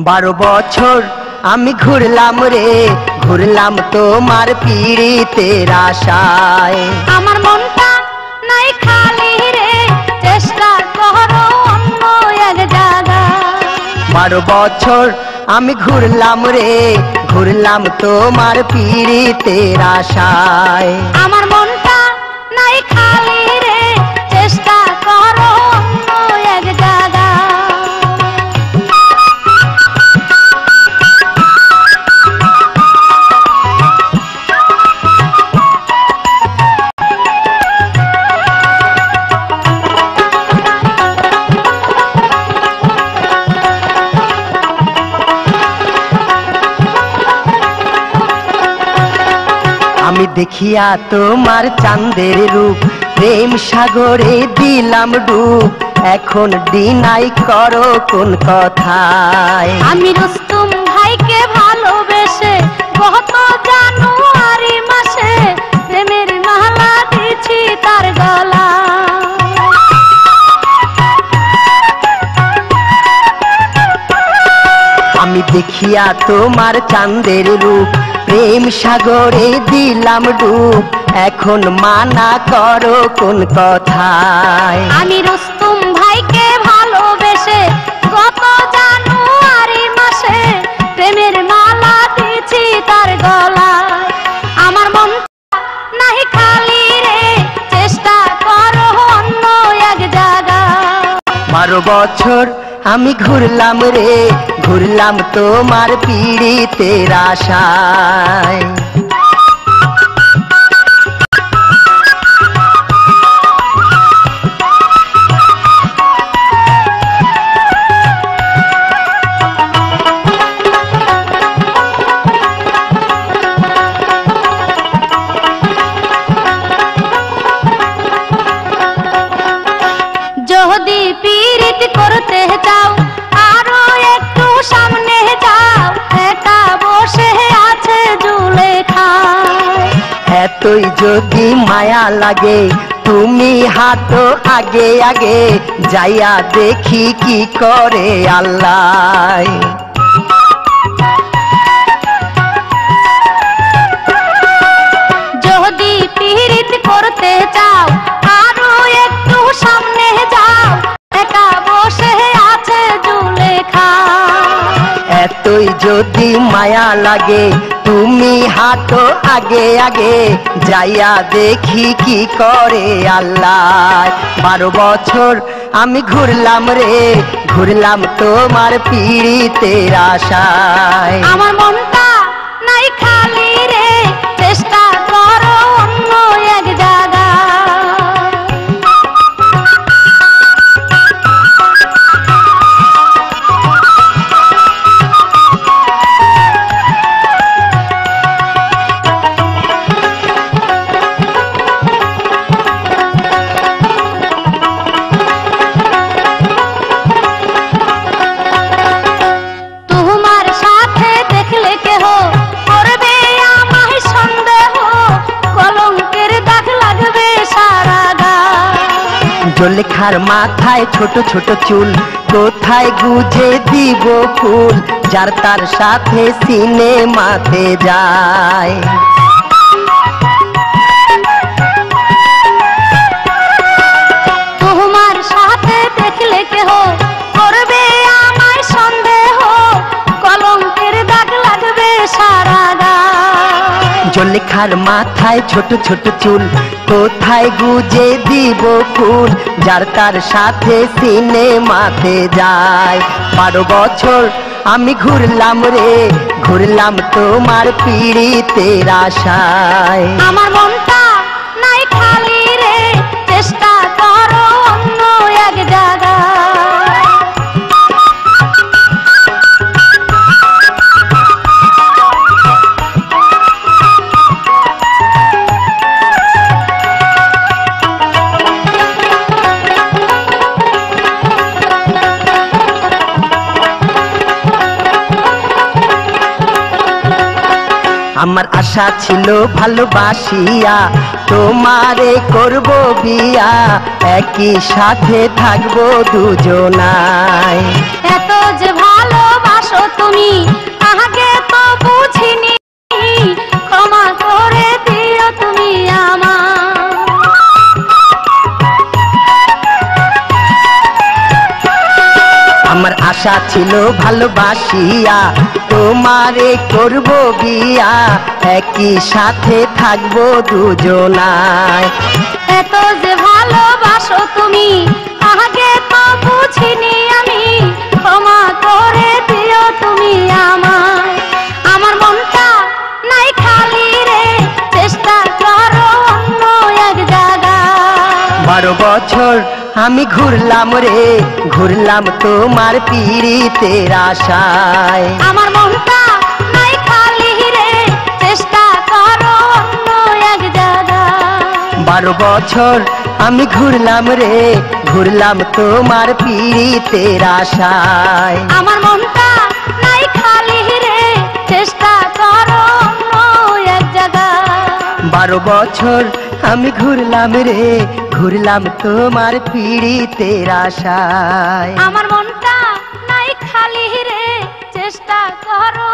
12 বছর আমি ঘুরলাম রে, ঘুরলাম তোমার পীড়িতের আশায়। আমার মনটা নাই খালি রে, চেষ্টা করো অন্য এক জায়গায়। 12 বছর আমি ঘুরলাম রে, ঘুরলাম তোমার পীড়িতের আশায়। আমার মনটা নাই খালি রে, চেষ্টা করো অন্য এক জায়গায়। আমি দেখিয়া তোমার চাঁদের রূপ, প্রেম সাগরে দিলাম ডুব, এখন ডিনাই করো কোন কথায়। আমি রুস্তুম ভাইকে ভালোবেসে গত জানুয়ারি মাসে প্রেমের মালা দিয়েছি তার গলা। আমি দেখিয়া তোমার চাঁদের রূপ, প্রেম সাগরে দিলাম ডুব, এখন মানা করো কোন কথায়। আমি রুস্তুম ভাইকে ভালোবেসে গত জানুয়ারি মাসে প্রেমের মালা দিয়েছি তার গলায়। আমার মনটা নাই খালি রে, চেষ্টা করো অন্য এক জায়গায়। 12 বছর আমি ঘুরলাম রে, ঘুরলাম তোমার পীড়িতের আশায়। যদি পীড়িত করতে চাও আরো একটু সামনে যাও, একা বসে আছে জুলেখা। এতই যদি মায়া লাগে তুমি হাঁটো আগে আগে, যাইয়া দেখি কি করে আল্লাহ। যদি পীড়িত করতে চাও আরো একটু সামনে যাও, একা বসে আছে জুলেখা। এতই যদি মায়া লাগে তুমি হাঁটো আগে আগে, যাইয়া দেখি কি করে আল্লাহ। 12 বছর আমি ঘুরলাম রে, ঘুরলাম তোমার পীড়িতের আশায়। আমার মনটা নাই খালি রে, চেষ্টা করো অন্য এক জায়গায়। তোমার সাথে দেখলে কেহ করবে আমায় সন্দেহ, কলঙ্কের দাগ লাগবে সারা গায়ে। জলেখার মাথায় ছোট ছোট চুল, কোথায় গুজে দিব ফুল, যার তার সাথে সিনেমাতে যায়। তোমার সাথে দেখলে কেহ করবে আমায় সন্দেহ, কলঙ্কের দাগ লাগবে সারা গায়ে। জলেখার মাথায় ছোট ছোট চুল, কোথায় গুজে দিব ফুল, যার তার সাথে সিনেমাতে যায়। 12 বছর আমি ঘুরলাম রে, ঘুরলাম তোমার পীড়িতের আশায়। আমার মনটা নাই খালি রে, চেষ্টা করো অন্য এক জায়গায়। আমার আশা ছিল ভালোবাসিয়া তোমারে করব বিয়া, একই সাথে থাকবো দুজনায়। এত যে ভালোবাসো তুমি আগে তো বুঝিনি, ক্ষমা করে দিও তুমি আমার। আমার আশা ছিল ভালোবাসিয়া তোমারে করব বিয়া, একই সাথে থাকবো দুজনায়। এত যে ভালোবাসো তুমি আগে তো বুঝিনি আমি, ক্ষমা করে দিও তুমি আমায়। আমার মনটা নাই খালি রে, চেষ্টা করো অন্য এক জায়গায়। 12 বছর আমি ঘুরলাম রে, ঘুরলাম তোমার পীড়িতের আশায়। আমার মনটা নাই খালি রে, চেষ্টা করো অন্য এক জায়গায়। 12 বছর আমি ঘুরলাম রে, ঘুরলাম তোমার পীড়িতের আশায়। আমার মনটা নাই খালি রে, চেষ্টা করো অন্য এক জায়গায়। 12 বছর আমি ঘুরলাম রে, ঘুরলাম তোমার পীড়িতের আশায়। আমার মনটা নাই খালি রে, চেষ্টা করো